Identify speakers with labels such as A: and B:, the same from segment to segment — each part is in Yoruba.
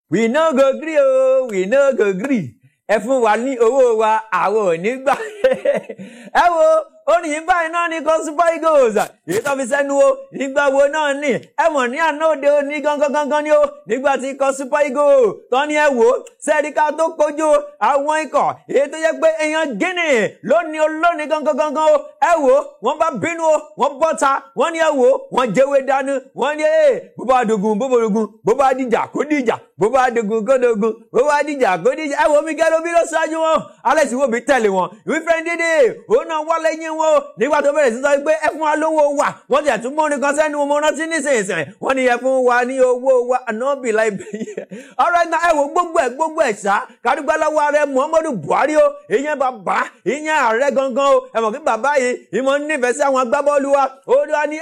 A: We no go gree o, we no go gree. Ẹ fún wa ní owó wa, àwọn ò ní gbà. Ẹ wo orin báyìí náà ní kan Super Eagles. Èyí tó fi sẹ́nu o, nígbà wo náà ní. Ẹ mọ̀ ní àná òde o ní gangan ni o. Nígbà tí kan Super Eagles tán ní ẹ wò, sẹ́ríkà tó kojú àwọn ikọ̀. Èyí tó yẹ pé èèyàn Kini lónìí gangan o. Ẹ wò, wọ́n bá bínú o, wọ́n bọ́ta, wọ́n ní ẹ wò, wọ́n jẹ́wé dánú, wọ́n ní bó bá dogun, bó bá dìjà kó dìjà, bó bá dogun kó dogun, bó bá dìjà kó dìjà. Ẹ wò mí gẹ́lẹ́ bí ló ṣáájú wọn. Alex wo bí tẹ̀lé wọn. Ìwífẹ́ dídì, òun náà wá lẹ́yìn wọn nígbà tó bẹ̀rẹ̀ sí sọ pé ẹ fún wa lówó wa. Wọ́n ti ẹ̀tún mọ́rin kan sẹ́nu mo rántí nísinsìnyí. Wọ́n ní ẹ fún wa ní owó wa. Ànábì láìpẹ́ yẹn. Ọ̀rọ̀ ẹ̀ka ẹ wò gbogbo ẹ̀ ṣá. Kàdúgbà lọ́wọ́ ààrẹ Muhammadu Buhari o. Ìyẹn bàbá, ìyẹn ààrẹ gangan o. Ẹ mọ̀ kí bàbá yìí ìmọ̀ nífẹ̀ẹ́ sí àwọn agbábọ́ọ̀lù wa. Ó wá ní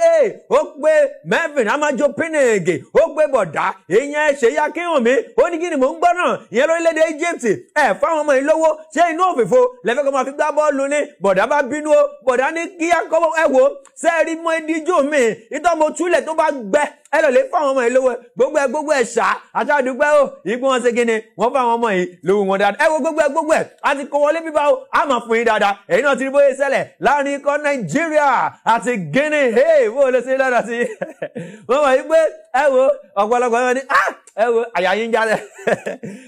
A: ó pé Mẹ́fìn Amájọ Pínìgì. Ó pé bọ̀dá. Ìyẹn Ṣèyí Akínwùmí. Ó ní kí ni mò ń gbọ́ náà. Ìyẹn lórílẹ̀-èdè Egypt. Ẹ fáwọn ọmọ ìlówó. Ṣé inú òfìfo lẹ́fẹ́ kọ́ máa fi gbá bọ́ọ̀lù ní? Bọ̀dá bá bínú o. Bọ̀dá ní kí akọ́wọ́ ẹ wò sẹ́ẹ̀rí mọ́ ìdíjú mi ìtọ́ mo túlẹ̀ tó bá gbẹ ẹ lọ lè fáwọn ọmọ yìí lówó gbogbo ẹ̀ ṣá àti àdúgbò o ìgbó wọn ṣe kí ni wọ́n fáwọn ọmọ yìí lówó wọn dáadáa ẹ wo gbogbo ẹ̀ àti kó wọlé bíbá o a máa fún yín dáadáa èyí náà ti rí bóyá ṣẹlẹ̀ láàrin ikọ̀ Nàìjíríà àti Kini bó o lè ṣe lọ́dọ̀ sí wọ́n mọ̀ yìí pé ẹ wo ọ̀pọ̀lọpọ̀ yẹn ni ẹ wo àyà yín jalè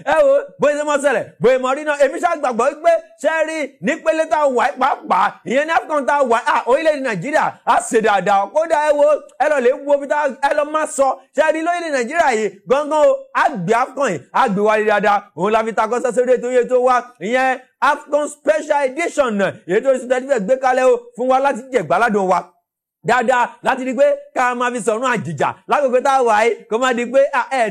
A: ẹ wo bóyá ṣe mọ́ ṣẹlẹ̀ bóyá mọ̀ rí náà èmi ṣàgbàgbọ́ pé ṣẹ́ẹ́rì nípele tá a wà pàápàá ìyẹn ní AFCON tá a wà orílẹ̀-èdè Nàìjíríà á ṣe dáadáa kódà ẹ wo ẹ lọ lè wo bí tá ẹ lọ má sọ ṣẹ́ẹ́rì lórílẹ̀-èdè Nàìjíríà yìí gangan o á gbé AFCON yìí á gbé wálé dáadáa òun la fi takọ́ sẹ́sẹ́rẹ́ tó yẹ tó wá ìyẹn AFCON special edition èyí tó ṣe tẹ́lifẹ̀ gbé kalẹ̀ o fún wa láti jẹ̀gbáládùn wa dáadáa láti di pé ká máa fi sọ̀rọ̀ àjìjà lágbègbè tá a wà yìí kó má di pé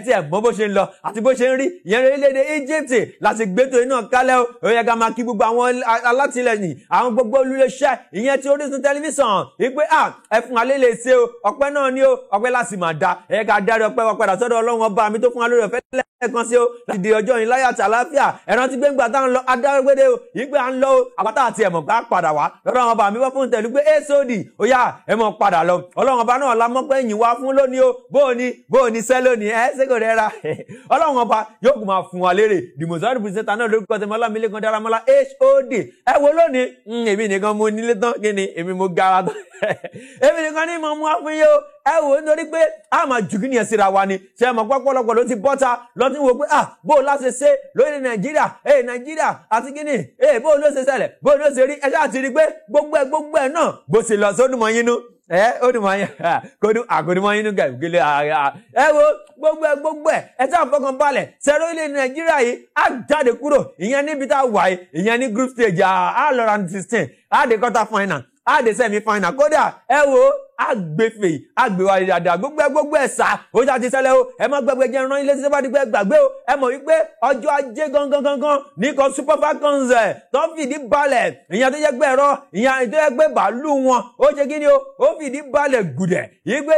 A: tí ẹ̀ mọ̀ bó ṣe ń lọ àti bó ṣe ń rí ìyẹn orílẹ̀-èdè Egypt láti gbétò iná kálẹ̀ ó yẹ ká máa kí gbogbo àwọn alátìlẹyìn àwọn gbogbo olùléṣẹ́ ìyẹn ti Orísun tẹlifíṣàn wípé ẹ fún wa lélẹ̀ ṣe o ọpẹ́ náà ni o ọpẹ́ láti máa da ẹ ká dárí ọpẹ́ wa padà sọ́dọ̀ Ọlọ́run ọba mi tó fún wa lórí ọ̀fẹ́ lẹ́ẹ̀kan sí o láti di ọjọ́ yìí láyà àti àlàáfíà ẹ̀rọ ti gbé ńgbà tá à ń lọ adágbédé o ìgbé à ń lọ o àpáta àti ẹ̀mọ̀ gbà padà wá lọ́dọ̀ àwọn ọba mi wọ́n fún tẹ̀lú pé èsòdì ó yá ẹ̀mọ̀ padà lọ Ọlọ́run ọba náà la mọ̀ pé ẹ̀yìn wá fún lónìí o bóòní sẹ́ lónìí ṣé kò rẹ̀ ra Ọlọ́run ọba yóò kò máa fún wa lérè dìmọ̀sọ́rì pìrìsẹ́tà náà lórúkọ tẹ̀mọ́ Ọlámilékan Dáramọ́lá HOD ẹ wo lónìí èmi nìkan mo nílé tán kí ni èmi mo gara tán èmi nìkan ní mo mú wá fún yín o ẹ wò nítorí pé a máa jù kí ni ẹ síra wa ni ṣe mọ̀ pọ́pọ́lọpọ̀ ló ti bọ́ta lọ tí wò pé bó o láṣẹ ṣe lórí Nàìjíríà Nàìjíríà àti Kini bó o ló ṣe ṣẹlẹ̀ bó o ló ṣe rí ẹ ṣáà ti rí pé gbogbo ẹ̀ náà bó ṣe lọ sódùn mọ́ yín nú ó dùn mọ́ yín àkòdùn mọ́ yín nú gẹ̀gẹ́lẹ́ ẹ wo gbogbo ẹ tí a fọkàn balẹ̀ ṣẹ̀rọ ilẹ̀ Nàìjíríà yìí á jáde kúrò ìyẹn níbi tá a wà yìí ìyẹn ní group stage á lọ round 16 á dé quarter final á dé semi final kódà ẹ wo agbèfè agbèwà dáadáa gbogbo ẹ̀ sá ó ṣáà ti ṣẹlẹ̀ o ẹ má gbẹgbẹ jẹ́ rán ilé tí sẹ́fà dípẹ́ gbàgbé o ẹ mọ̀ wípé ọjọ́ ajé gangan nìkan Super Falcons tó fìdí balẹ̀ ìyẹn tó yẹ gbé ẹ̀rọ ìyẹn tó yẹ gbé bàálù wọn ó ṣe kí ni o ó fìdí balẹ̀ gùdẹ̀ ìgbé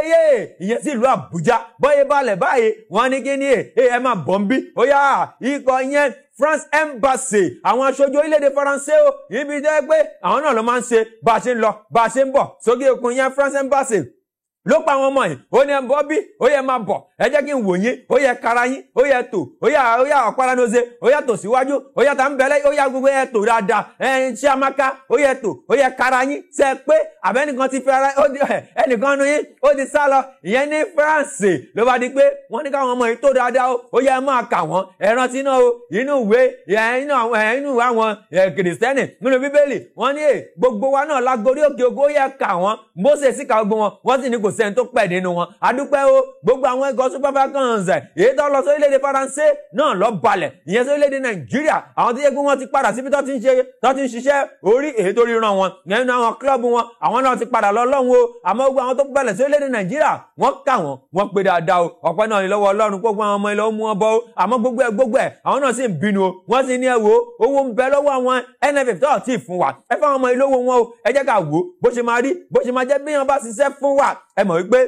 A: ìyẹn sí ìlú Àbújá bọ́yé balẹ̀ báyìí wọ́n ní kí ni ẹ má bọ̀ ń bí ó yá ikọ̀ yẹn France Embassy àwọn aṣojú orílẹ̀-èdè Faransé o ibi jẹ́ pé àwọn náà ló máa ń ṣe bá a ṣe ń lọ bá a ṣe ń bọ̀ sókè òkun yẹn France Embassy ló pa àwọn ọmọ yìí ó ní ẹ bọ́ bí ó yẹ máa bọ̀ ẹ jẹ́ kí n wò yín ó yẹ kara yín ó yẹ tò ó yà ọ̀pára ní oṣù ó yà tò síwájú ó yà tà ń bẹ̀lẹ́ ó yà gbogbo ẹ tò dáadáa ṣé amaka ó yẹ tò ó yẹ kara yín ṣe pé àbẹ́nìkan ti fi ara ẹnìkan nu yín ó ti sá lọ ìyẹn ní France ló bá di pé wọ́n ní káwọn ọmọ yìí tó dáadáa ó yẹ máa kà wọ́n ẹ̀rọ tí náà o inú ìwé inú àwọn kìrìsìtẹ́nì nínú Bíbélì wọ́n ní gbogbo wa náà lágorí òkè ògo ó yẹ kà wọ́n Mósè sì kà gbogbo wọn sì ní kò sẹ́ni tó pẹ̀ nínú wọn adúpẹ́ o gbogbo àwọn ẹ̀gọ́ Super Falcons èyí tó lọ sórílẹ̀-èdè Faransé náà lọ balẹ̀ ìyẹn sórílẹ̀-èdè Nàìjíríà àwọn tó yẹ pé wọ́n ti padà síbi tó ti ń ṣiṣẹ́ orí èyí tó ríran wọn nínú àwọn kílọ̀bù wọn àwọn náà ti padà lọ lọ́hùn o àmọ́ gbogbo àwọn tó balẹ̀ sórílẹ̀-èdè Nàìjíríà wọ́n kà wọ́n pé dáadáa o ọpẹ́ náà ní lọ́wọ́ Ọlọ́run gbogbo àwọn ọmọ ilẹ̀ ó mú wọn bọ́ o àmọ́ gbogbo ẹ̀ àwọn náà sì ń bínú o wọ́n sì ní ẹ wo owó ń bẹ lọ́wọ́ àwọn NFF tó ti fún wa ẹ fáwọn ọmọ ilé owó wọn o ẹ jẹ́ ká wò bó ṣe máa rí bó ṣe máa jẹ́ bí wọ́n bá ṣiṣẹ́ fún wa ẹ mọ̀ wípé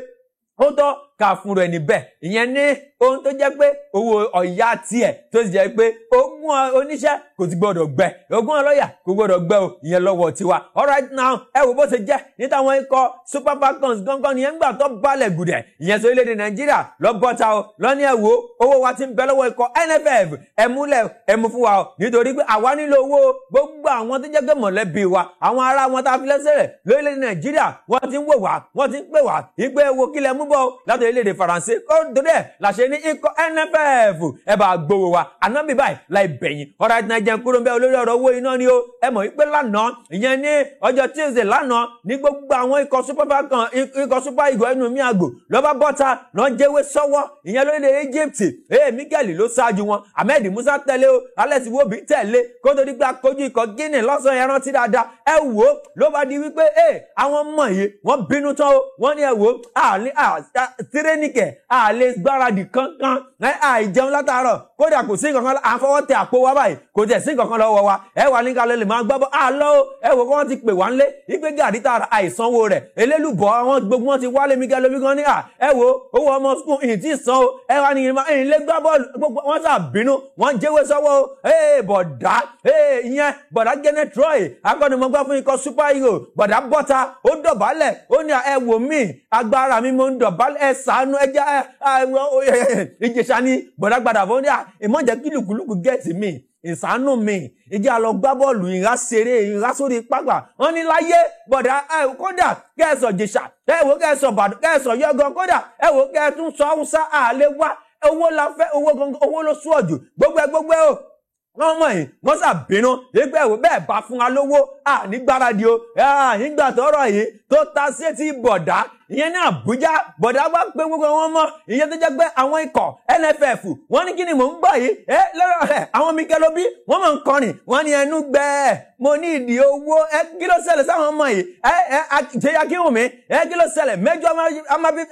A: ó tọ́ ká fún ẹni bẹ́ẹ̀ ìyẹn ní ohun tó jẹ́ pé owó ọ̀yà tiẹ̀ tó sì jẹ́ pé ogún oníṣẹ́ kò ti gbọ́dọ̀ gbẹ ogún ọlọ́yà kò gbọ́dọ̀ gbẹ o ìyẹn lọ́wọ́ tiwa all right now ẹ wò bó ṣe jẹ́ ní táwọn ikọ̀ Super Falcons gangan nìyẹn gbà tó balẹ̀ gùdẹ̀ ìyẹn sí orílẹ̀-èdè Nàìjíríà lọ́bọ̀ta o lọ́ní ẹ wò owó wa ti ń bẹ lọ́wọ́ ikọ̀ NFF ẹ múlẹ̀ ẹ mú fún wa o nítorí pé àwa nílò owó gbogbo àwọn tó jẹ́ pé mọ̀lẹ́bí wa àwọn ará wọn tá a fi lẹ́sẹ̀ rẹ̀ lórílẹ̀-èdè Nàìjíríà wọ́n ti ń wò wá wọ́n ti ń pè wá ìgbé wo kílẹ̀ mú bọ́ láti orílẹ̀-èdè Faransé kó torí ẹ̀ làṣẹ ní ikọ̀ NFF ẹ bá gbowó wa ànábì báyìí láì bẹ̀yìn ọ̀rọ̀ àti nàìjíríà kúrò ń bẹ olórí ọ̀rọ̀ owó iná ni ó ẹ mọ̀ wípé lánàá ìyẹn ní ọjọ́ Tuesday lánàá ní gbogbo àwọn ikọ̀ Super Falcons ikọ̀ Super Eagles ẹnu mi àgbò lọ́ba bọ́ta náà jẹ́wé sọ́wọ́ ìyẹn lórílẹ̀ Egypt Mikel ló ṣáájú wọn Ahmed Musa tẹ̀lé o Alex Iwobi tẹ̀lé kó tó di pé akójú ikọ̀ Guinea lọ́sàn-án yẹn rántí dáadáa ẹ wò ó ló bá di wípé àwọn ọmọ yìí wọ́n bínú tán o wọ́n ní ẹ wò ó tírénìkẹ̀ àlè gbáradì kankan àìjẹun látàárọ̀ kódà kò sí nǹkan kan àfọwọ́ tẹ àpò wa báyìí kò tẹ̀ sí nǹkan kan lọ́wọ́ wa ẹ wà ní kalẹ̀ lè máa gbọ́ bọ́ àlọ́ o ẹ wò kó wọ́n ti pè wá ńlé ìgbé gàrí tààrà àìsanwó rẹ̀ elélùbọ́ àwọn gbogbo wọn ti wálé mi gẹ́lẹ́ bí gan ní ẹ wò owó ọmọ skul ìyìn tí ì san o ẹ wà ní ìyìn lé gbá bọ́ọ̀lù gbogbo wọn sà bínú wọn jẹ́wé sọ́wọ́ o bọ̀dá ìyẹn bọ̀dá gẹ́nẹ́ Troy akọ́nimọ̀gbá fún ikọ̀ Super Eagles bọ̀dá bọ́ta ó dọ̀bálẹ̀ ó ní ẹ wò mí agbára mi mo ń dọ̀bálẹ̀ ẹ ṣàánú ẹ jẹ́ Ìjẹ̀ṣà ni bọ̀dá gbadà fún ní ìmọ̀jẹ̀ kí lùkùlùkù gẹ̀ẹ́tì mi ìsànú mi ìjẹ́ àlọ́ gbá bọ́ọ̀lù ìhà ṣeré ìhà sórí pápá wọ́n ní láyé bọ̀dá kódà kẹ́ẹ̀sọ̀ Ìjẹ̀ṣà kẹ́ẹ̀wò kẹ́ẹ̀sọ̀ Ìbàdàn kẹ́ẹ̀sọ̀ yọ̀gàn kódà ẹ̀wò kẹ́ẹ̀tún sọ Haúsá àlè wá owó la fẹ́ owó ló sún ọ̀jù gbogbo o wọ́n mọ̀ yìí wọ́n sàbínú ìgbà ẹ̀wò bẹ́ẹ̀ bá fún wa lówó nígbàradì o nígbà tọ́rọ̀ yìí tó ta sétí bọ̀dá ìyẹn ní Àbújá bọ̀dá wá pé gbogbo wọn mọ́ ìyẹn tó jẹ́ pé àwọn ikọ̀ NFF wọ́n ní kí ni mò ń gbọ́ yìí lọ́rọ̀ rẹ̀ àwọn Mikel Obi wọ́n mọ̀ ń kọrin wọ́n ní ẹnu gbẹ́ mo ní ìdí owó kí ló ṣẹlẹ̀ sáwọn ọmọ yìí jẹ́yà kí wùn mí kí ló ṣẹlẹ̀ Mẹ́jọ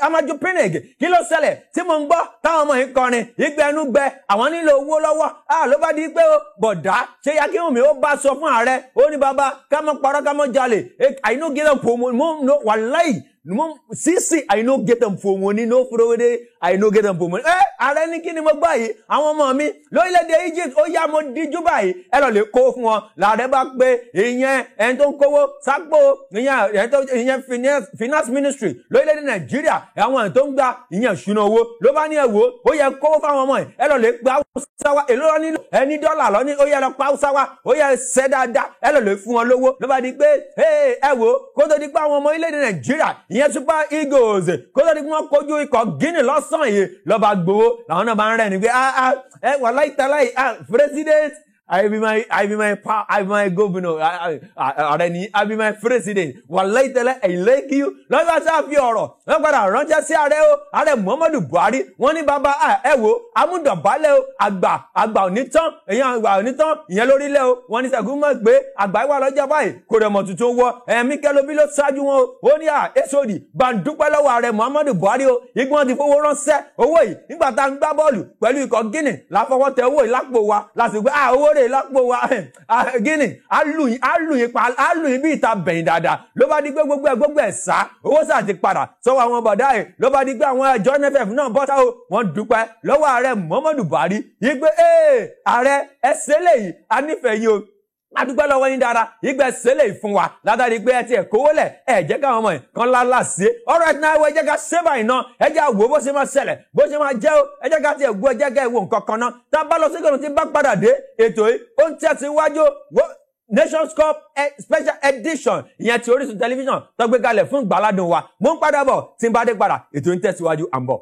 A: Amaju Pinnick kí ló ṣẹlẹ̀ tí mo ń gbọ́ táwọn ọmọ yìí kọrin ìgbẹ́ ẹnu gbẹ́ àwọn nílò owó lọ́wọ́ ló bá di pé bọ̀dá jẹ́yà kí wùn mí ó bá sọ fún ààrẹ ó ní bàbá ká mọ́ parọ́ ká mọ́ jalè àìnú gílẹ̀ pò mo wàláì Sisi I no get them for money no frowede I no get them for money ààrẹ ní kí ni mo gbà yìí àwọn ọmọ mi lórílẹ̀-èdè Egypt ó yá mo díjú báyìí ẹ lọ lè kó fún wọn làárẹ̀ bá pé ìyẹn ẹni tó ń kówó sápò ìyẹn finance ministry lórílẹ̀-èdè Nàìjíríà àwọn ẹni tó ń gba ìyẹn ìṣúná owó ló bá ní ẹ̀wò ó yẹ kówó fáwọn ọmọ ẹ lọ lè gba Hausa wa èló lọ nílò ẹni dọ́là lọ ní ó yẹ lọ pa Hausa wa ó yẹ ṣẹ́ dáadáa ẹ lọ lè fún wọn lówó ló bá di pé ẹ̀wò kó tó di pé àwọn ọmọ orílẹ̀-èdè Nàìjíríà ìyẹn Super Eagles kó tó di pé wọ́n kojú ikọ̀ Guinea lọ́sàn yìí lọ́ba gbowó làwọn náà bá ń rẹ̀ ní pé wà láìtàláì president I be my governor ààrẹ ni I be my president wà láìtàláì ẹ̀yìnlẹ́kì lọ́ba sáà fi ọ̀rọ̀ wọ́n padà ránṣẹ́ sí ààrẹ Muhammadu Buhari wọ́n ní bàbá ẹ wò amúdọ̀bálẹ̀ o àgbà onítàn èèyàn àgbà onítàn ìyẹn lórílẹ̀ o wọ́n ní sẹ́gun mọ̀ pé àgbà ìwà lọ́jà báyìí kò rẹ̀ mọ̀ tuntun wọ Mikel Obi ló ṣáájú wọn ó ní èsòdì bàǹdúpẹ́ lọ́wọ́ ààrẹ Muhammadu Buhari o igbó ti fowó ránṣẹ́ owó yìí nígbà tá a ń gbá bọ́ọ̀lù pẹ̀lú ikọ̀ Guinea láfọwọ́ tẹ owó yìí lápò wa láti gbé owó rẹ̀ lápò wa Guinea á lù yín bí ìta bẹ̀yìn dáadáa ló bá di pé gbogbo ẹ̀ sá owó sáà ti padà sọ́wọ́ àwọn bọ̀dá ẹ̀ ló bá di pé àwọn ẹjọ́ NFF náà bọ́ta o wọ́n dúpẹ́ lọ́wọ́ ààrẹ Muhammadu Buhari yí pé ààrẹ ẹsẹ̀ lèyí a nífẹ̀ẹ́ yín o adúpẹ́ lọ́wọ́ yín dára ìgbẹ́ sẹ́lẹ̀ fún wa látàrí pé ẹ ti ẹ̀ kówó lẹ̀ ẹ jẹ́ káwọn ọmọ yìí kan lálá sí i ọ̀rọ̀ ẹ̀ náà ẹ jẹ́ ká ṣẹ́bà iná ẹ jẹ́ àwò bó ṣe máa ṣẹlẹ̀ bó ṣe máa jẹ́ o ẹ jẹ́ ká ti ẹ̀ gbọ́ ẹ jẹ́ ká ẹ wo nǹkan kan náà tá a bá lọ sí ìgbọ̀nà tí bá padà dé ètò yìí ó ń tẹ̀síwájú Nations Cup special edition ìyẹn ti Orisun tẹlifíṣàn tó gbé kalẹ̀ fún ìgbàládùn wa mo ń padà bọ̀ tí n bá dé padà ètò ń tẹ̀síwájú à ń bọ̀.